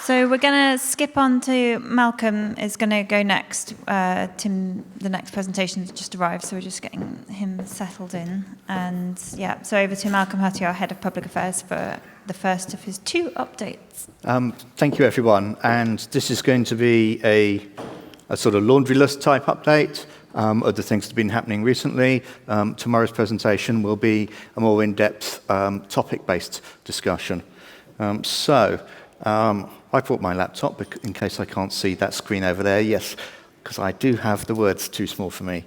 So we're going to skip on to Malcolm is going to go next. Tim, the next presentation has just arrived, so we're just getting him settled in. And yeah, so over to Malcolm Hutty, our Head of Public Affairs, for the first of his 2 updates. Thank you, everyone. And this is going to be a sort of laundry list type update of the things that have been happening recently. Tomorrow's presentation will be a more in-depth topic-based discussion. I brought my laptop in case I can't see that screen over there. Yes, because I do have the words too small for me.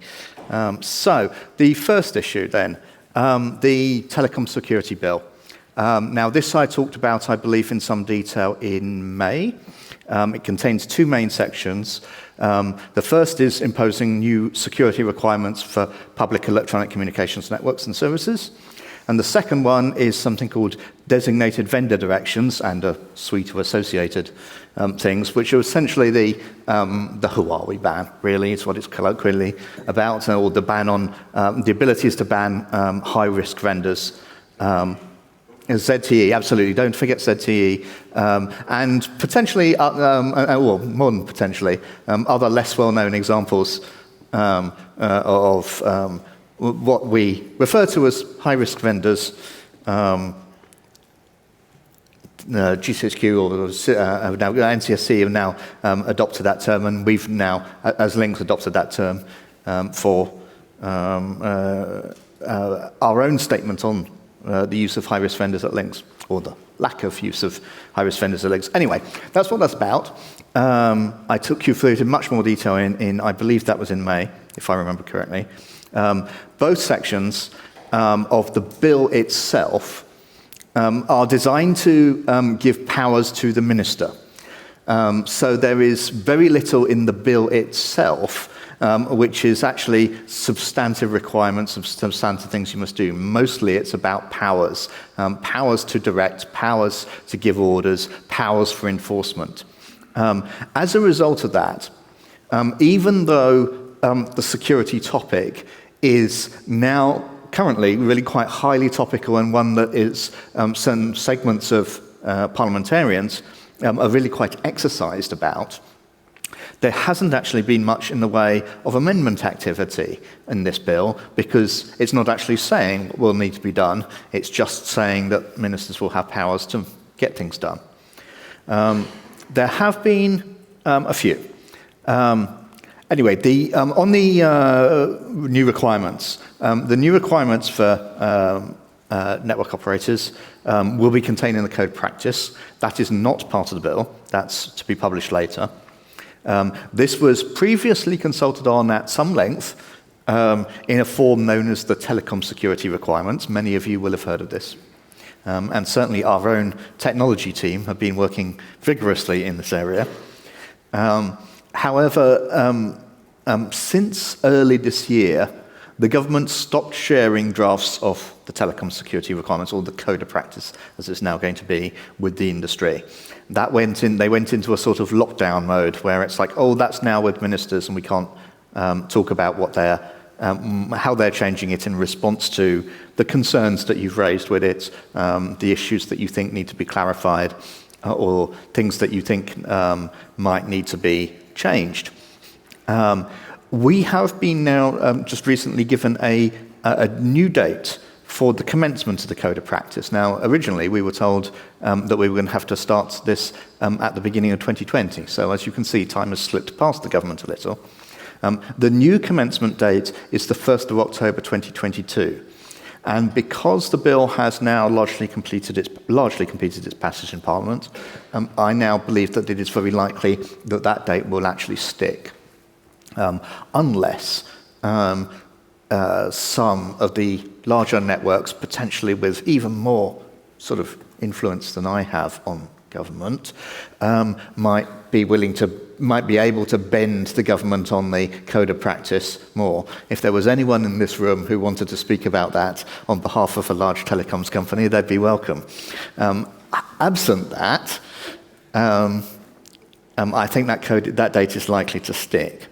So the first issue then, the Telecom Security Bill. Now this I talked about, I believe, in some detail in May. It contains 2 main sections. The first is imposing new security requirements for public electronic communications networks and services. And the second one is something called designated vendor directions and a suite of associated things, which are essentially the Huawei ban, really, is what it's colloquially about, or the ban on the abilities to ban high-risk vendors. ZTE, absolutely, don't forget ZTE, and potentially, well, more than potentially, other less well-known examples of what we refer to as high-risk vendors. GCHQ or now NCSC have now adopted that term, and we've now, as LINX, adopted that term for our own statement on the use of high-risk vendors at LINX, or the lack of use of high-risk vendors at LINX. Anyway, that's what that's about. I took you through it in much more detail in I believe that was in May, if I remember correctly. Both sections of the bill itself are designed to give powers to the minister. So there is very little in the bill itself which is actually substantive requirements of substantive things you must do. Mostly it's about powers. Powers to direct, powers to give orders, powers for enforcement. As a result of that, even though the security topic is now currently really quite highly topical, and one that is some segments of parliamentarians are really quite exercised about, there hasn't actually been much in the way of amendment activity in this bill, because it's not actually saying what will need to be done, it's just saying that ministers will have powers to get things done. There have been a few. Anyway, on the new requirements, the new requirements for network operators will be contained in the code of practice. That is not part of the bill. That's to be published later. This was previously consulted on at some length in a form known as the Telecom Security Requirements. Many of you will have heard of this. And certainly our own technology team have been working vigorously in this area. However, since early this year, the government stopped sharing drafts of the telecom security requirements, or the code of practice, as it's now going to be, with the industry. They went into a sort of lockdown mode where it's like, oh, that's now with ministers, and we can't talk about what how they're changing it in response to the concerns that you've raised with it, the issues that you think need to be clarified, or things that you think might need to be changed. We have been now just recently given a new date for the commencement of the code of practice. Now, originally we were told that we were going to have to start this at the beginning of 2020. So as you can see, time has slipped past the government a little. The new commencement date is the 1st of October 2022. And because the bill has now largely completed its passage in Parliament, I now believe that it is very likely that that date will actually stick. Unless some of the larger networks, potentially with even more sort of influence than I have on government, might be able to bend the government on the code of practice more. If there was anyone in this room who wanted to speak about that on behalf of a large telecoms company, they'd be welcome. Absent that, I think that date is likely to stick.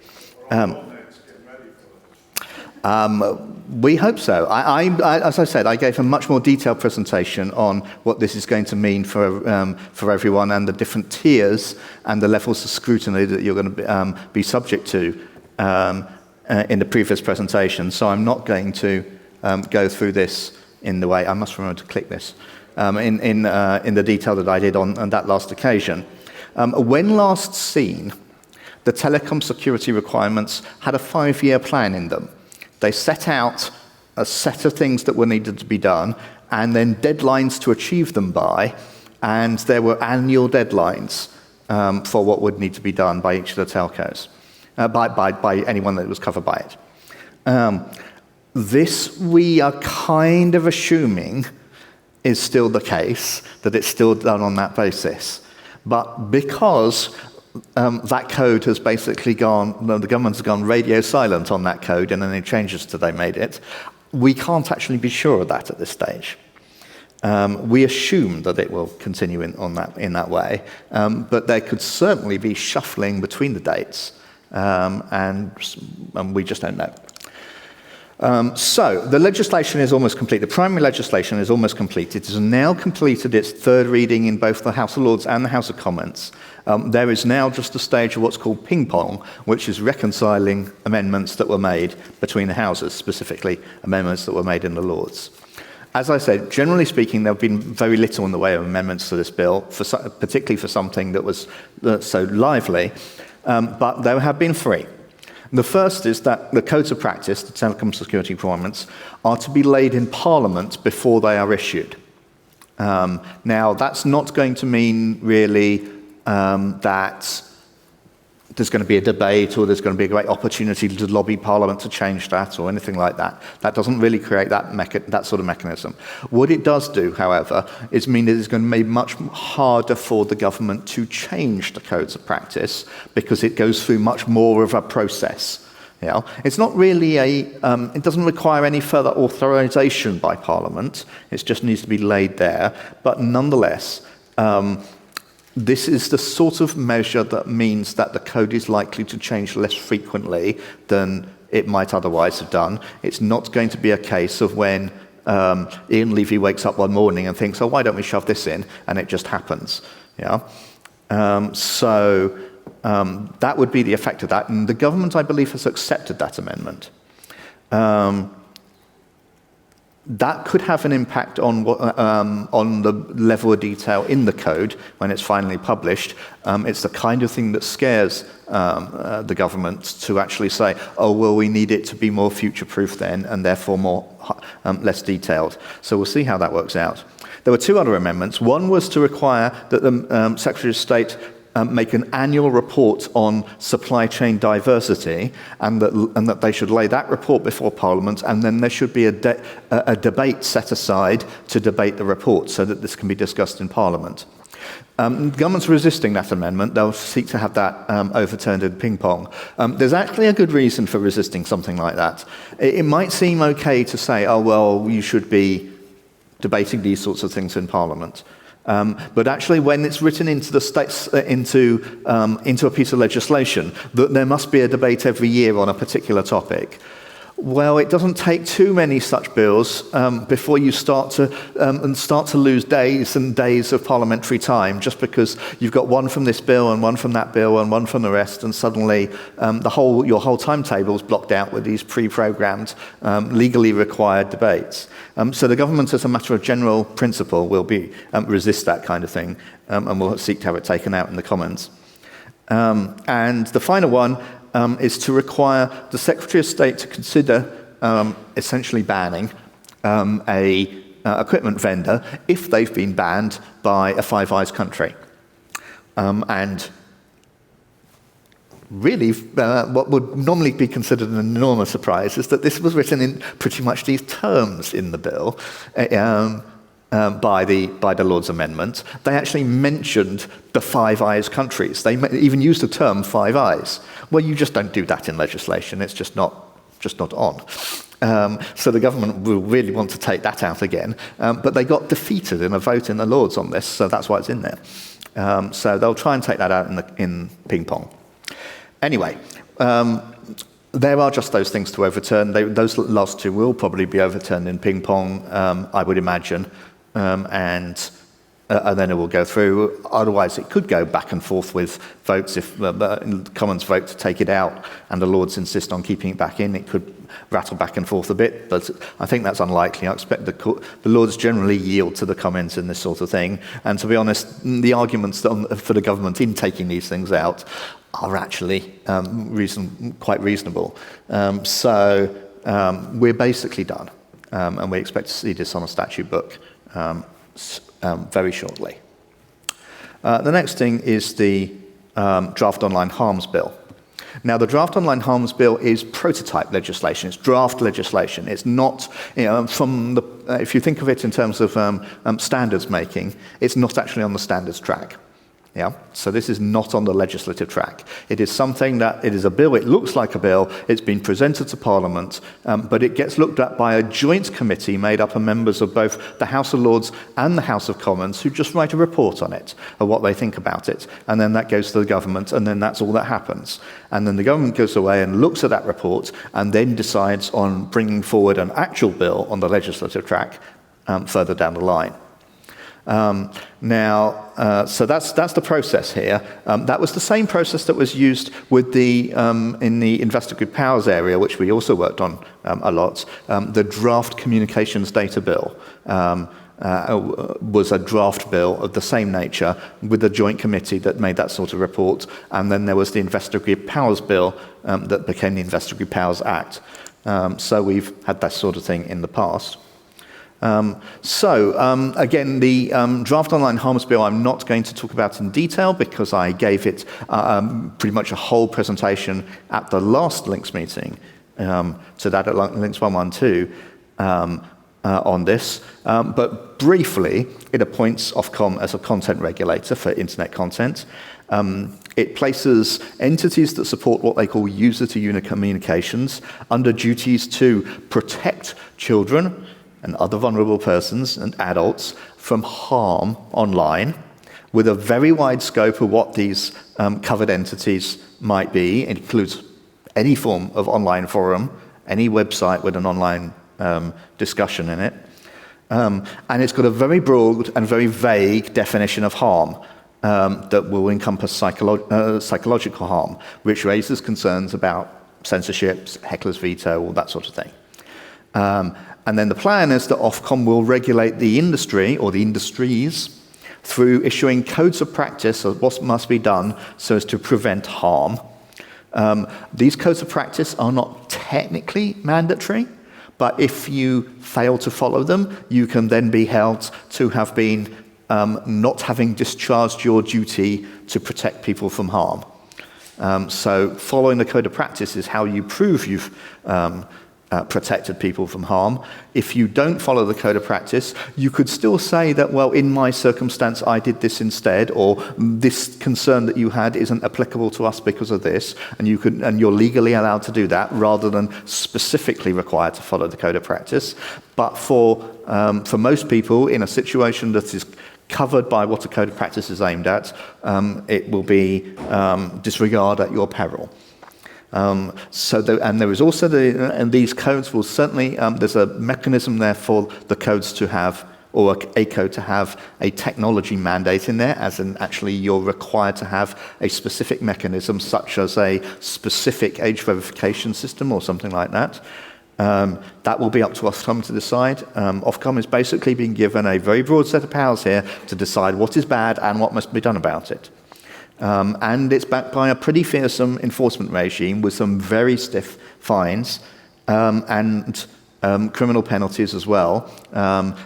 We hope so. As I said, I gave a much more detailed presentation on what this is going to mean for everyone and the different tiers and the levels of scrutiny that you're going to be subject to in the previous presentation. So I'm not going to go through this in the way, I must remember to click this, in the detail that I did on that last occasion. When last seen, the telecom security requirements had a 5-year plan in them. They set out a set of things that were needed to be done, and then deadlines to achieve them by, and there were annual deadlines for what would need to be done by each of the telcos, by anyone that was covered by it. This, we are kind of assuming, is still the case, that it's still done on that basis. But because that code has basically gone, the government has gone radio silent on that code and any changes that they made it, we can't actually be sure of that at this stage. We assume that it will continue in that way, but there could certainly be shuffling between the dates, and we just don't know. So the legislation is almost complete. The primary legislation is almost complete. It has now completed its third reading in both the House of Lords and the House of Commons. There is now just a stage of what's called ping pong, which is reconciling amendments that were made between the houses, specifically amendments that were made in the Lords. As I said, generally speaking, there have been very little in the way of amendments to this bill, particularly for something that was so lively, but there have been 3. The first is that the codes of practice, the telecom security requirements, are to be laid in Parliament before they are issued. Now, that's not going to mean really that there's going to be a debate or there's going to be a great opportunity to lobby Parliament to change that or anything like that. That doesn't really create that sort of mechanism. What it does do, however, is mean that it's going to make it much harder for the government to change the codes of practice because it goes through much more of a process. You know? It's not really it doesn't require any further authorization by Parliament. It just needs to be laid there. But nonetheless, this is the sort of measure that means that the code is likely to change less frequently than it might otherwise have done. It's not going to be a case of when Ian Levy wakes up one morning and thinks, oh, why don't we shove this in? And it just happens. Yeah. So that would be the effect of that. And the government, I believe, has accepted that amendment. That could have an impact on the level of detail in the code when it's finally published. It's the kind of thing that scares the government to actually say, oh, well, we need it to be more future-proof then, and therefore less detailed. So we'll see how that works out. There were 2 other amendments. One was to require that the Secretary of State make an annual report on supply chain diversity, and that they should lay that report before Parliament, and then there should be a debate set aside to debate the report so that this can be discussed in Parliament. The government's resisting that amendment. They'll seek to have that overturned in ping pong. There's actually a good reason for resisting something like that. It might seem okay to say, oh, well, you should be debating these sorts of things in Parliament. But actually, when it's written into the states, into a piece of legislation, that there must be a debate every year on a particular topic, well, it doesn't take too many such bills before you start to lose days and days of parliamentary time, just because you've got one from this bill and one from that bill and one from the rest, and suddenly your whole timetable is blocked out with these pre-programmed, legally required debates. So the government, as a matter of general principle, will resist that kind of thing, and will seek to have it taken out in the Commons. And the final one is to require the Secretary of State to consider essentially banning a equipment vendor if they've been banned by a Five Eyes country. And really, what would normally be considered an enormous surprise is that this was written in pretty much these terms in the bill by the Lords Amendment. They actually mentioned the Five Eyes countries. They even used the term Five Eyes. Well, you just don't do that in legislation. It's just not on. So the government will really want to take that out again. But they got defeated in a vote in the Lords on this, so that's why it's in there. So they'll try and take that out in ping pong. Anyway, there are just those things to overturn. Those last two will probably be overturned in ping pong, I would imagine, and then it will go through. Otherwise, it could go back and forth with votes. If the Commons vote to take it out and the Lords insist on keeping it back in, it could rattle back and forth a bit, but I think that's unlikely. I expect the Lords generally yield to the Commons in this sort of thing, and to be honest, the arguments for the government in taking these things out are actually quite reasonable. So we're basically done, and we expect to see this on a statute book very shortly. The next thing is the Draft Online Harms Bill. Now, the Draft Online Harms Bill is prototype legislation. It's draft legislation. It's not, if you think of it in terms of standards making, it's not actually on the standards track. Yeah, so this is not on the legislative track. It is something that, it is a bill, it looks like a bill, it's been presented to Parliament, but it gets looked at by a joint committee made up of members of both the House of Lords and the House of Commons who just write a report on it, of what they think about it, and then that goes to the government, and then that's all that happens. And then the government goes away and looks at that report, and then decides on bringing forward an actual bill on the legislative track further down the line. So that's the process here. That was the same process that was used with in the investigative powers area, which we also worked on a lot. The draft communications data bill was a draft bill of the same nature with a joint committee that made that sort of report. And then there was the investigative powers bill that became the Investigative Powers Act. So we've had that sort of thing in the past. Again, the Draft Online Harms Bill I'm not going to talk about in detail because I gave it pretty much a whole presentation at the last LINX meeting, so that at LINX114 on this. But briefly, it appoints Ofcom as a content regulator for internet content. It places entities that support what they call user-to-user communications under duties to protect children and other vulnerable persons and adults from harm online, with a very wide scope of what these covered entities might be. It includes any form of online forum, any website with an online discussion in it. And it's got a very broad and very vague definition of harm that will encompass psychological harm, which raises concerns about censorship, heckler's veto, all that sort of thing. And then the plan is that Ofcom will regulate the industry or the industries through issuing codes of practice of what must be done so as to prevent harm. These codes of practice are not technically mandatory, but if you fail to follow them, you can then be held to have been not having discharged your duty to protect people from harm. So following the code of practice is how you prove you've protected people from harm. If you don't follow the code of practice, you could still say that, well, in my circumstance, I did this instead, or this concern that you had isn't applicable to us because of this, and you're legally allowed to do that rather than specifically required to follow the code of practice. But for most people in a situation that is covered by what a code of practice is aimed at, it will be disregard at your peril. And there is also and these codes will certainly, there's a mechanism there for the codes to have, or a code to have a technology mandate in there, as in actually you're required to have a specific mechanism, such as a specific age verification system or something like that. That will be up to Ofcom to decide. Ofcom is basically being given a very broad set of powers here to decide what is bad and what must be done about it. And it's backed by a pretty fearsome enforcement regime with some very stiff fines and criminal penalties as well,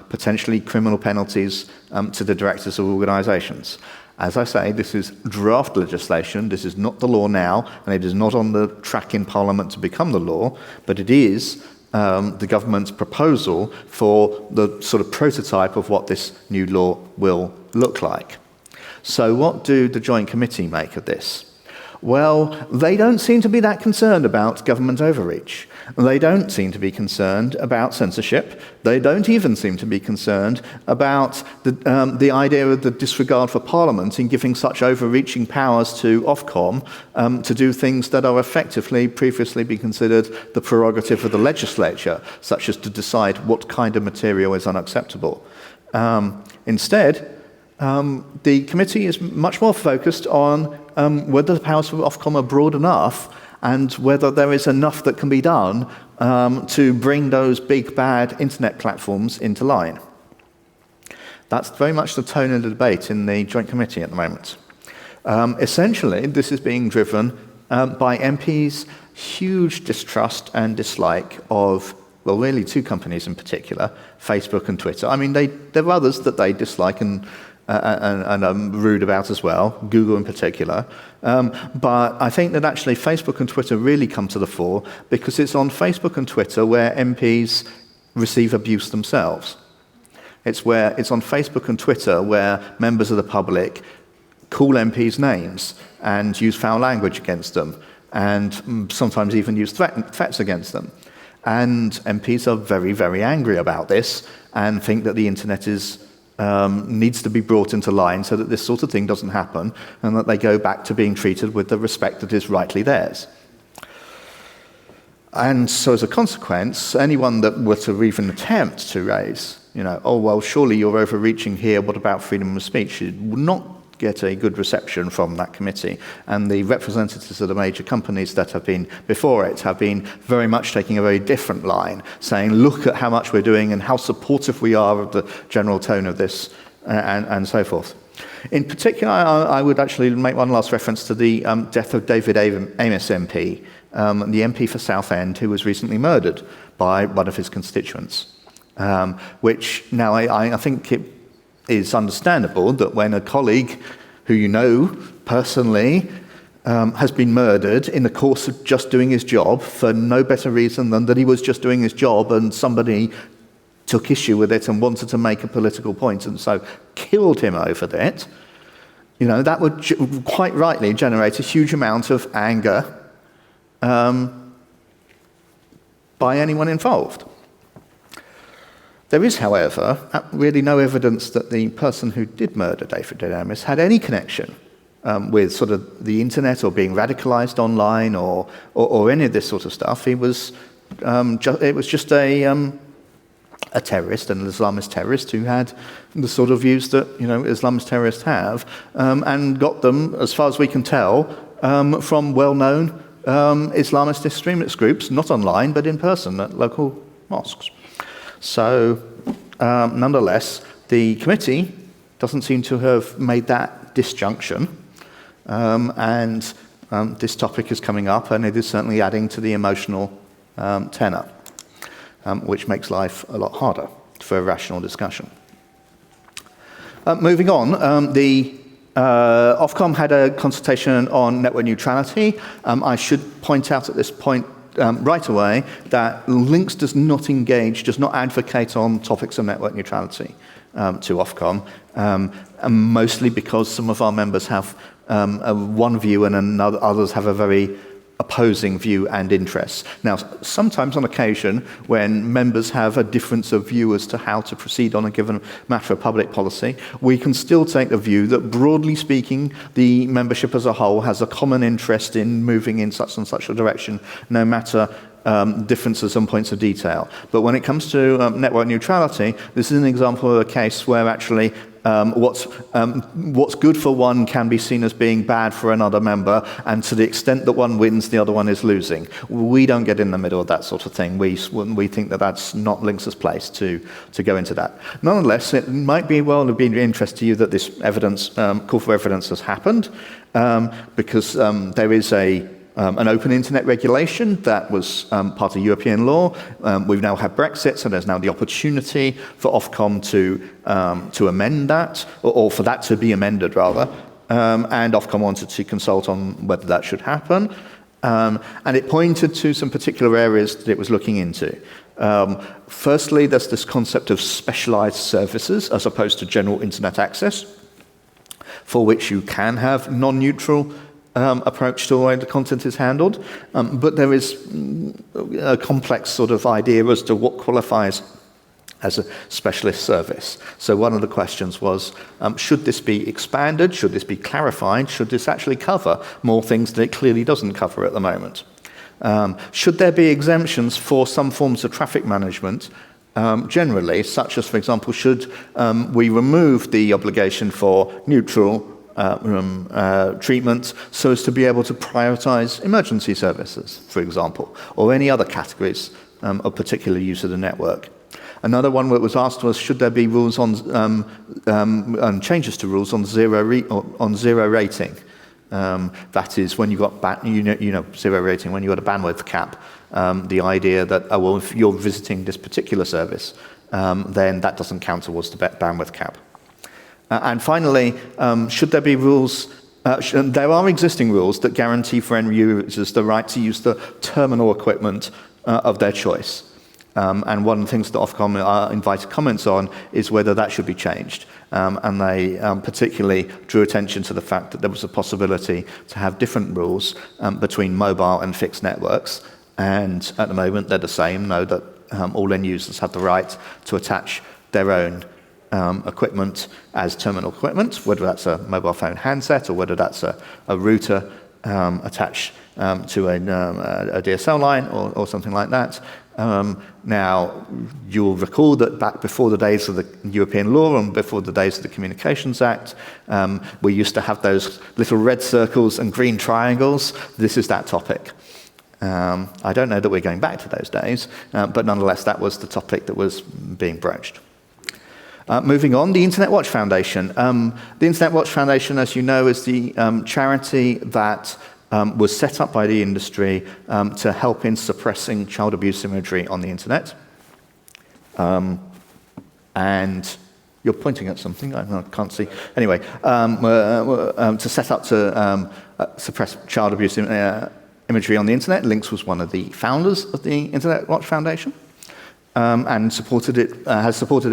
potentially criminal penalties to the directors of organisations. As I say, this is draft legislation. This is not the law now, and it is not on the track in Parliament to become the law, but it is the government's proposal for the sort of prototype of what this new law will look like. So what do the Joint Committee make of this? Well, they don't seem to be that concerned about government overreach. They don't seem to be concerned about censorship. They don't even seem to be concerned about the idea of the disregard for Parliament in giving such overreaching powers to Ofcom to do things that are effectively previously been considered the prerogative of the legislature, such as to decide what kind of material is unacceptable. Instead, the committee is much more focused on whether the powers of Ofcom are broad enough and whether there is enough that can be done to bring those big, bad internet platforms into line. That's very much the tone of the debate in the Joint Committee at the moment. Essentially, this is being driven by MPs' huge distrust and dislike of, well, really two companies in particular, Facebook and Twitter. I mean, there are others that they dislike and are rude about as well, Google in particular. But I think that actually Facebook and Twitter really come to the fore because it's on Facebook and Twitter where MPs receive abuse themselves. It's on Facebook and Twitter where members of the public call MPs names and use foul language against them and sometimes even use threats against them. And MPs are very, very angry about this and think that the internet needs to be brought into line so that this sort of thing doesn't happen and that they go back to being treated with the respect that is rightly theirs. And so as a consequence, anyone that were to even attempt to raise, oh, well, surely you're overreaching here, what about freedom of speech, would not get a good reception from that committee. And the representatives of the major companies that have been before it have been very much taking a very different line, saying, look at how much we're doing and how supportive we are of the general tone of this, and so forth. In particular, I would actually make one last reference to the death of David Amos MP, the MP for Southend, who was recently murdered by one of his constituents, which now I think it is understandable that when a colleague who you know personally has been murdered in the course of just doing his job for no better reason than that he was just doing his job and somebody took issue with it and wanted to make a political point and so killed him over it, that would quite rightly generate a huge amount of anger by anyone involved. There is, however, really no evidence that the person who did murder David Amos had any connection with sort of the internet or being radicalized online or any of this sort of stuff. It was just a terrorist, an Islamist terrorist who had the sort of views that Islamist terrorists have, and got them, as far as we can tell, from well-known Islamist extremist groups, not online but in person at local mosques. So, nonetheless, the committee doesn't seem to have made that disjunction, and this topic is coming up, and it is certainly adding to the emotional tenor, which makes life a lot harder for a rational discussion. Moving on, the Ofcom had a consultation on network neutrality. I should point out at this point right away that LINX does not advocate on topics of network neutrality to Ofcom, mostly because some of our members have one view and others have a very opposing view and interests. Now, sometimes on occasion, when members have a difference of view as to how to proceed on a given matter of public policy, we can still take the view that, broadly speaking, the membership as a whole has a common interest in moving in such and such a direction, no matter differences and points of detail. But when it comes to network neutrality, this is an example of a case where actually what's good for one can be seen as being bad for another member, and to the extent that one wins, the other one is losing. We don't get in the middle of that sort of thing. We think that that's not LINX's place to go into that. Nonetheless, it might be well of interest to you that this evidence, call for evidence has happened, because there is an open internet regulation that was part of European law. We've now had Brexit, so there's now the opportunity for Ofcom to amend that, or for that to be amended, rather. And Ofcom wanted to consult on whether that should happen. And it pointed to some particular areas that it was looking into. Firstly, there's this concept of specialized services as opposed to general internet access, for which you can have non-neutral approach to the way the content is handled, but there is a complex sort of idea as to what qualifies as a specialist service. So one of the questions was, should this be expanded? Should this be clarified? Should this actually cover more things that it clearly doesn't cover at the moment? Should there be exemptions for some forms of traffic management generally, such as, for example, should we remove the obligation for neutral treatment so as to be able to prioritize emergency services, for example, or any other categories of particular use of the network? Another one that was asked was, should there be rules on changes to rules on zero rating? That is, when you got zero rating, when you got a bandwidth cap. The idea that, oh, well, if you're visiting this particular service, then that doesn't count towards the bandwidth cap. And finally, should there be rules? There are existing rules that guarantee for end users the right to use the terminal equipment of their choice. And one of the things that Ofcom invited comments on is whether that should be changed. And they particularly drew attention to the fact that there was a possibility to have different rules between mobile and fixed networks. And at the moment, they're the same. Know that all end users have the right to attach their own equipment as terminal equipment, whether that's a mobile phone handset or whether that's a router attached to a DSL line or something like that. Now, you'll recall that back before the days of the European law and before the days of the Communications Act, we used to have those little red circles and green triangles. This is that topic. I don't know that we're going back to those days, but nonetheless, that was the topic that was being broached. Moving on, the Internet Watch Foundation. The Internet Watch Foundation, as you know, is the charity that was set up by the industry to help in suppressing child abuse imagery on the internet. And you're pointing at something, I can't see. Anyway, to set up to suppress child abuse imagery on the internet. LINX was one of the founders of the Internet Watch Foundation. And has supported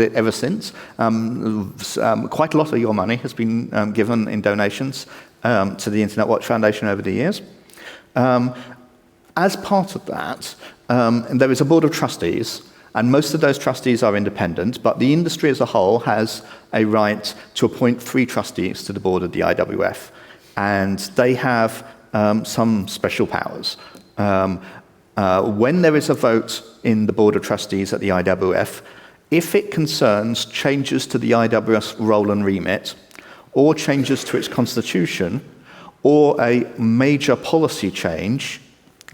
it ever since. Quite a lot of your money has been given in donations to the Internet Watch Foundation over the years. As part of that, there is a board of trustees, and most of those trustees are independent, but the industry as a whole has a right to appoint 3 trustees to the board of the IWF, and they have some special powers. When there is a vote in the Board of Trustees at the IWF, if it concerns changes to the IWF's role and remit, or changes to its constitution, or a major policy change,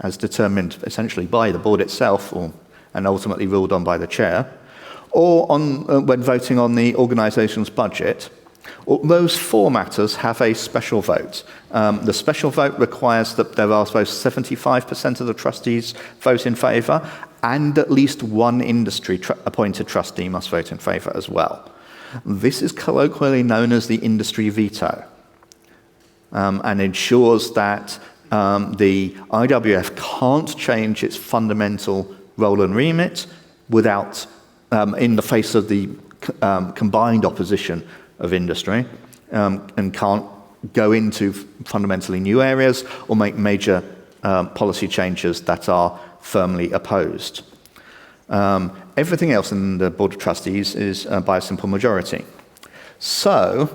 as determined essentially by the board itself, and ultimately ruled on by the chair, or when voting on the organisation's budget, those 4 matters have a special vote. The special vote requires that there are both 75% of the trustees vote in favour, and at least one industry-appointed trustee must vote in favour as well. This is colloquially known as the industry veto, and ensures that the IWF can't change its fundamental role and remit without, in the face of the combined opposition of industry, and can't go into fundamentally new areas or make major policy changes that are firmly opposed. Everything else in the Board of Trustees is by a simple majority. So,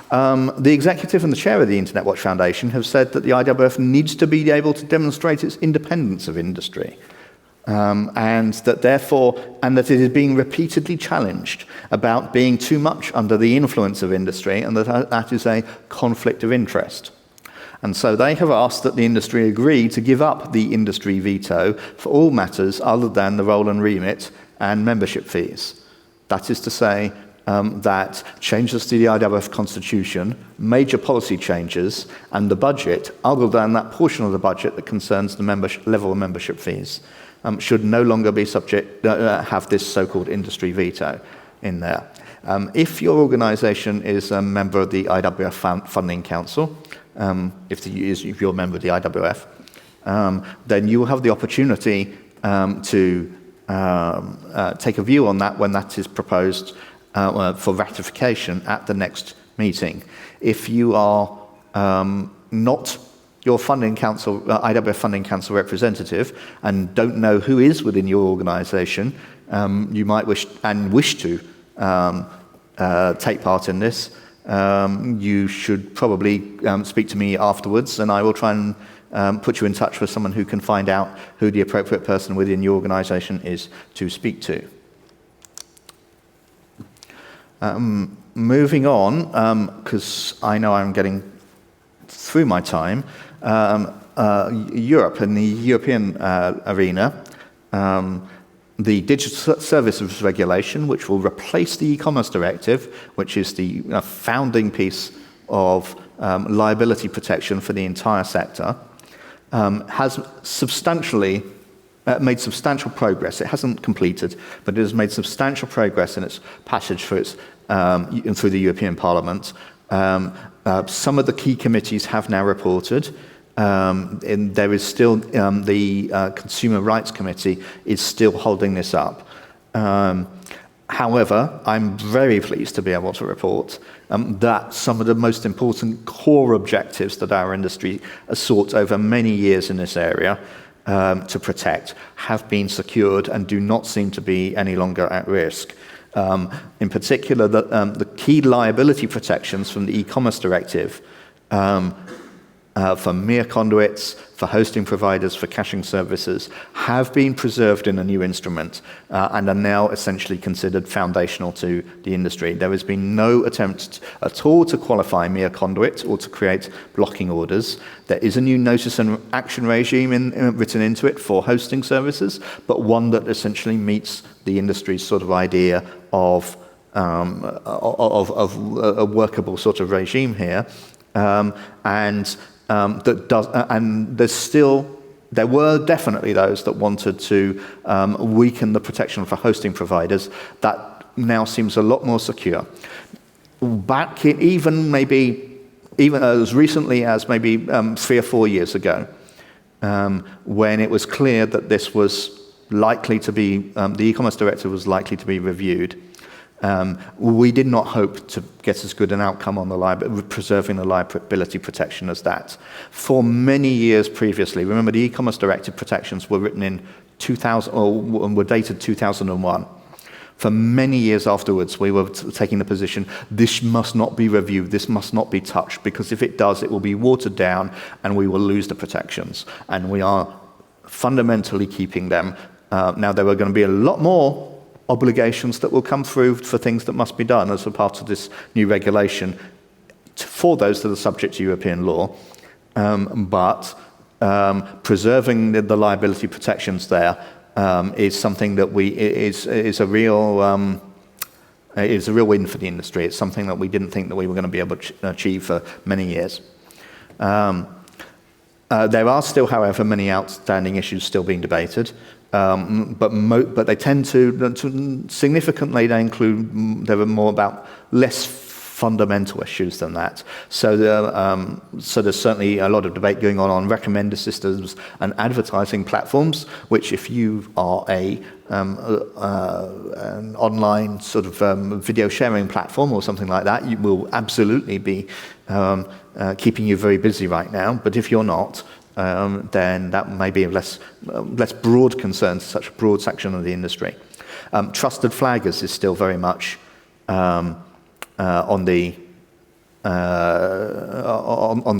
the executive and the chair of the Internet Watch Foundation have said that the IWF needs to be able to demonstrate its independence of industry. And that it is being repeatedly challenged about being too much under the influence of industry, and that is a conflict of interest. And so they have asked that the industry agree to give up the industry veto for all matters other than the role and remit and membership fees. That is to say that changes to the IWF constitution, major policy changes, and the budget, other than that portion of the budget that concerns the level of membership fees, should no longer be have this so-called industry veto in there. If your organisation is a member of the IWF Funding Council, if you're a member of the IWF, then you will have the opportunity to take a view on that when that is proposed for ratification at the next meeting. If you are not your funding council, IWF funding council representative, and don't know who is within your organisation, you might wish to take part in this, you should probably speak to me afterwards, and I will try and put you in touch with someone who can find out who the appropriate person within your organisation is to speak to. Moving on, because I know I'm getting through my time, Europe, in the European arena, the Digital Services Regulation, which will replace the e-commerce directive, which is the founding piece of liability protection for the entire sector, has substantially made substantial progress. It hasn't completed, but it has made substantial progress in its passage for its, through the European Parliament. Some of the key committees have now reported. And there is still, the Consumer Rights Committee is still holding this up. However, I'm very pleased to be able to report that some of the most important core objectives that our industry has sought over many years in this area to protect have been secured and do not seem to be any longer at risk. In particular, the key liability protections from the e-commerce directive for mere conduits, for hosting providers, for caching services, have been preserved in a new instrument and are now essentially considered foundational to the industry. There has been no attempt at all to qualify mere conduit or to create blocking orders. There is a new notice and action regime written into it for hosting services, but one that essentially meets the industry's sort of idea of a workable sort of regime here. There were definitely those that wanted to weaken the protection for hosting providers. That now seems a lot more secure. Back in, even as recently as maybe 3 or 4 years ago, when it was clear that this was likely to be, the e-commerce directive was likely to be reviewed, we did not hope to get as good an outcome on preserving the liability protection as that. For many years previously, remember the e-commerce directive protections were written in 2000, or were dated 2001. For many years afterwards, we were taking the position, this must not be reviewed, this must not be touched, because if it does, it will be watered down and we will lose the protections. And we are fundamentally keeping them. Now, there are going to be a lot more obligations that will come through for things that must be done as a part of this new regulation for those that are subject to European law, but preserving the liability protections there is something that is a real win for the industry. It's something that we didn't think that we were going to be able to achieve for many years. There are still, however, many outstanding issues still being debated. But they tend to significantly, there are more about less fundamental issues than that. So there's certainly a lot of debate going on recommender systems and advertising platforms, which if you are an online sort of video sharing platform or something like that, you will absolutely be keeping you very busy right now. But if you're not, then that may be a less broad concern to such a broad section of the industry. Trusted flaggers is still very much on the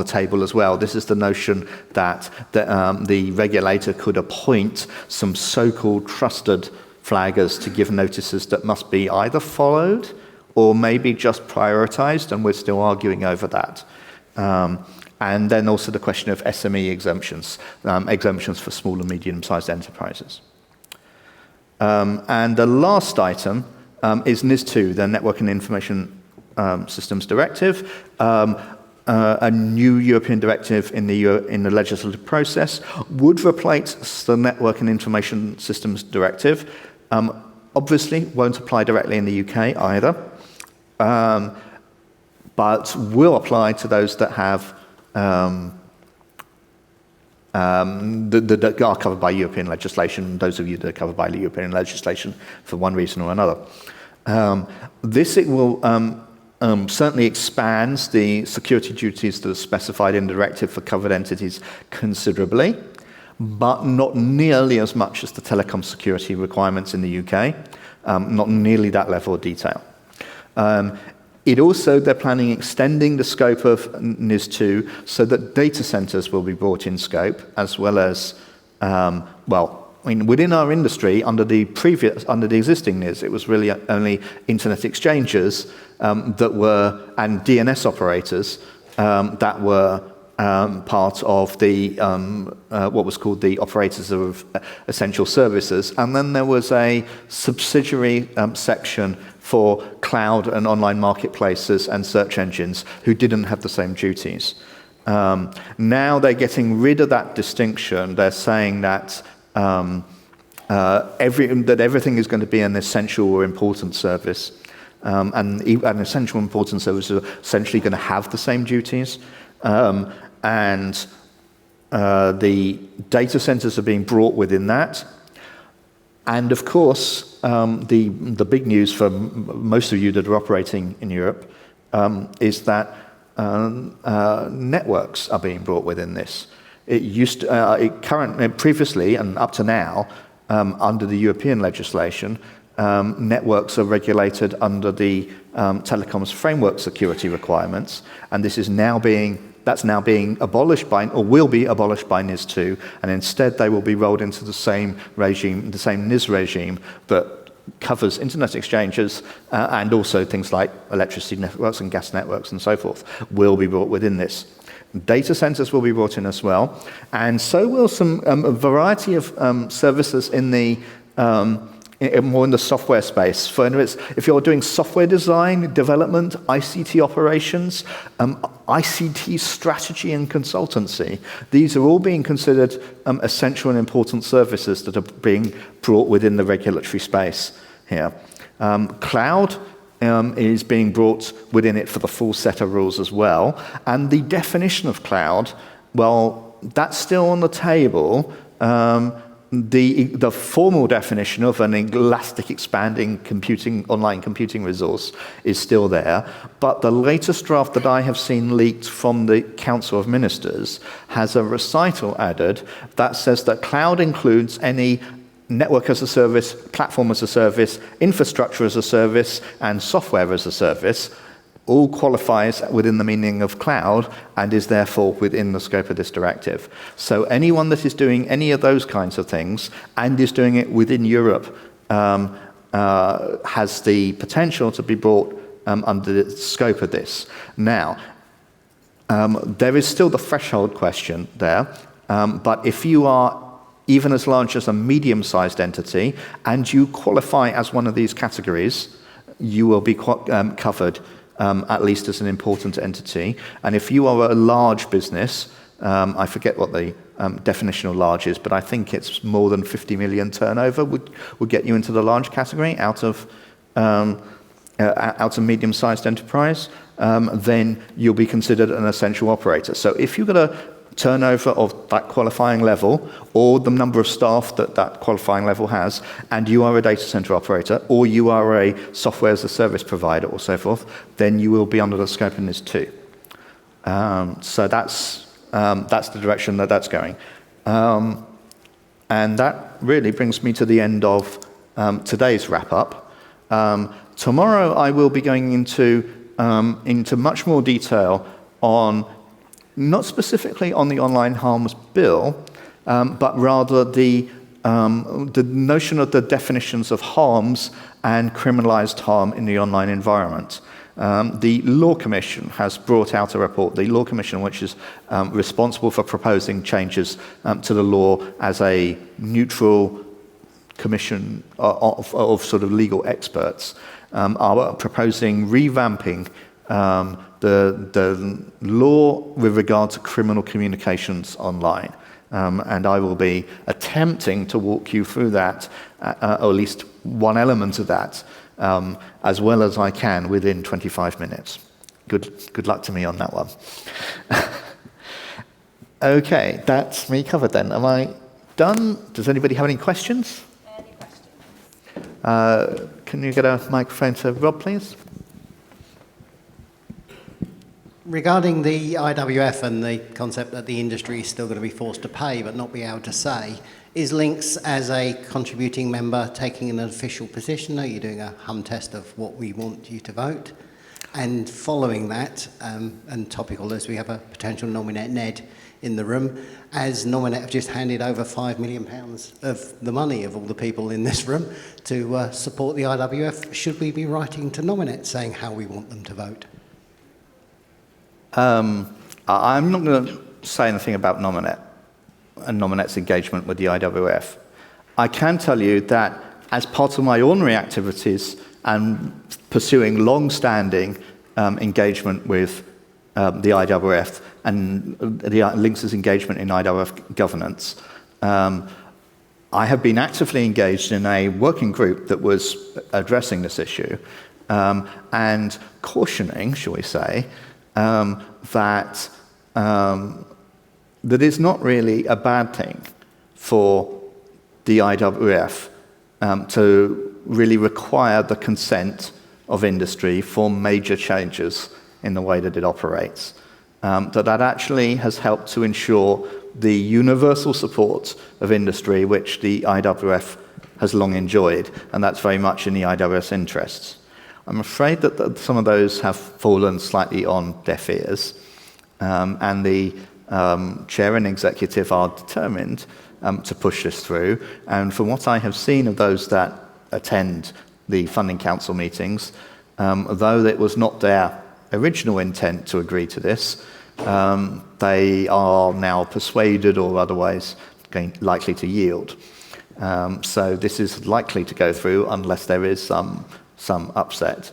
table as well. This is the notion that the regulator could appoint some so-called trusted flaggers to give notices that must be either followed or maybe just prioritized, and we're still arguing over that. And then also the question of SME exemptions, exemptions for small and medium-sized enterprises. And the last item is NIS2, the Network and Information Systems Directive, a new European directive in the legislative process, would replace the Network and Information Systems Directive. Obviously, won't apply directly in the UK either, but will apply to those that have that are covered by European legislation, those of you that are covered by European legislation for one reason or another. This it will certainly expands the security duties that are specified in the directive for covered entities considerably, but not nearly as much as the telecom security requirements in the UK, not nearly that level of detail. They're planning extending the scope of NIS2 so that data centers will be brought in scope, as well as, within our industry, under the existing NIS, it was really only internet exchanges and DNS operators that were part of the what was called the operators of essential services, and then there was a subsidiary section for cloud and online marketplaces and search engines who didn't have the same duties. Now they're getting rid of that distinction. They're saying that everything is going to be an essential or important service, and an essential or important service is essentially going to have the same duties. And the data centers are being brought within that. And of course, the big news for most of you that are operating in Europe is that networks are being brought within this. Previously and up to now, under the European legislation, networks are regulated under the Telecoms framework security requirements, and that's now being abolished or will be abolished by NIS2, and instead they will be rolled into the same regime, the same NIS regime that covers internet exchanges and also things like electricity networks and gas networks and so forth will be brought within this. Data centers will be brought in as well, and so will a variety of services in the more in the software space. For instance, if you're doing software design, development, ICT operations, ICT strategy and consultancy, these are all being considered essential and important services that are being brought within the regulatory space here. Cloud is being brought within it for the full set of rules as well. And the definition of cloud, well, that's still on the table. The formal definition of an elastic expanding online computing resource is still there, but the latest draft that I have seen leaked from the Council of Ministers has a recital added that says that cloud includes any network as a service, platform as a service, infrastructure as a service, and software as a service. All qualifies within the meaning of cloud and is therefore within the scope of this directive. So anyone that is doing any of those kinds of things and is doing it within Europe has the potential to be brought under the scope of this. Now, there is still the threshold question there, but if you are even as large as a medium-sized entity and you qualify as one of these categories, you will be covered at least as an important entity. And if you are a large business, I forget what the definition of large is, but I think it's more than 50 million turnover would get you into the large category out of medium-sized enterprise, then you'll be considered an essential operator. So if you've got a turnover of that qualifying level, or the number of staff that qualifying level has, and you are a data center operator, or you are a software as a service provider, or so forth, then you will be under the scope in this too. So that's the direction that's going. And that really brings me to the end of today's wrap-up. Tomorrow I will be going into much more detail on not specifically on the online harms bill, but rather the notion of the definitions of harms and criminalized harm in the online environment. The Law Commission has brought out a report, the Law Commission, which is responsible for proposing changes to the law as a neutral commission of sort of legal experts, are proposing revamping the law with regard to criminal communications online. And I will be attempting to walk you through that, or at least one element of that, as well as I can within 25 minutes. Good luck to me on that one. Okay, that's me covered then. Am I done? Does anybody have any questions? Any questions? Can you get a microphone to Rob, please? Regarding the IWF and the concept that the industry is still going to be forced to pay but not be able to say, is LINX as a contributing member taking an official position? Are you doing a hum test of what we want you to vote? And following that, and topical as we have a potential nominate Ned in the room, as nominate have just handed over £5 million of the money of all the people in this room to support the IWF, should we be writing to nominate saying how we want them to vote? I'm not going to say anything about nominate and nominate's engagement with the IWF. I can tell you that as part of my ordinary activities and pursuing long-standing engagement with the IWF and LINX's engagement in IWF governance, I have been actively engaged in a working group that was addressing this issue and cautioning, shall we say, that is not really a bad thing for the IWF to really require the consent of industry for major changes in the way that it operates. That actually has helped to ensure the universal support of industry which the IWF has long enjoyed, and that's very much in the IWF's interests. I'm afraid that some of those have fallen slightly on deaf ears, and the chair and executive are determined to push this through. And from what I have seen of those that attend the Funding Council meetings, though it was not their original intent to agree to this, they are now persuaded or otherwise likely to yield. So this is likely to go through unless there is some upset.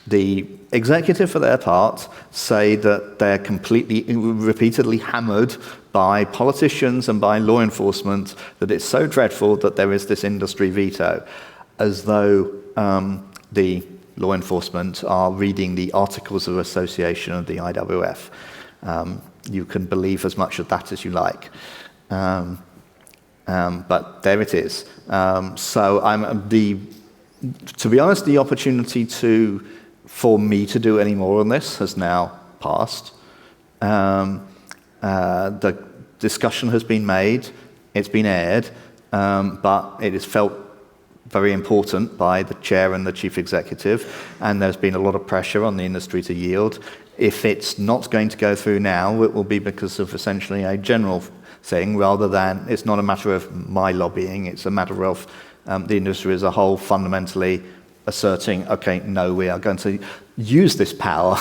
The executive, for their part, say that they're repeatedly hammered by politicians and by law enforcement that it's so dreadful that there is this industry veto, as though the law enforcement are reading the Articles of Association of the IWF. You can believe as much of that as you like. But there it is. To be honest, the opportunity for me to do any more on this has now passed. The discussion has been made, it's been aired, but it is felt very important by the chair and the chief executive, and there's been a lot of pressure on the industry to yield. If it's not going to go through now, it will be because of essentially a general thing, rather than, it's not a matter of my lobbying, it's a matter of the industry as a whole fundamentally asserting, okay, no, we are going to use this power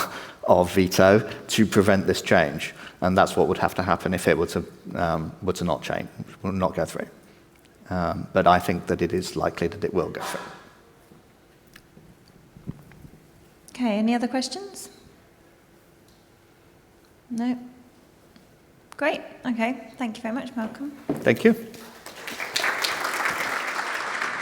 of veto to prevent this change. And that's what would have to happen if it were to not change, not go through. But I think that it is likely that it will go through. Okay, any other questions? No? Great, okay. Thank you very much, Malcolm. Thank you.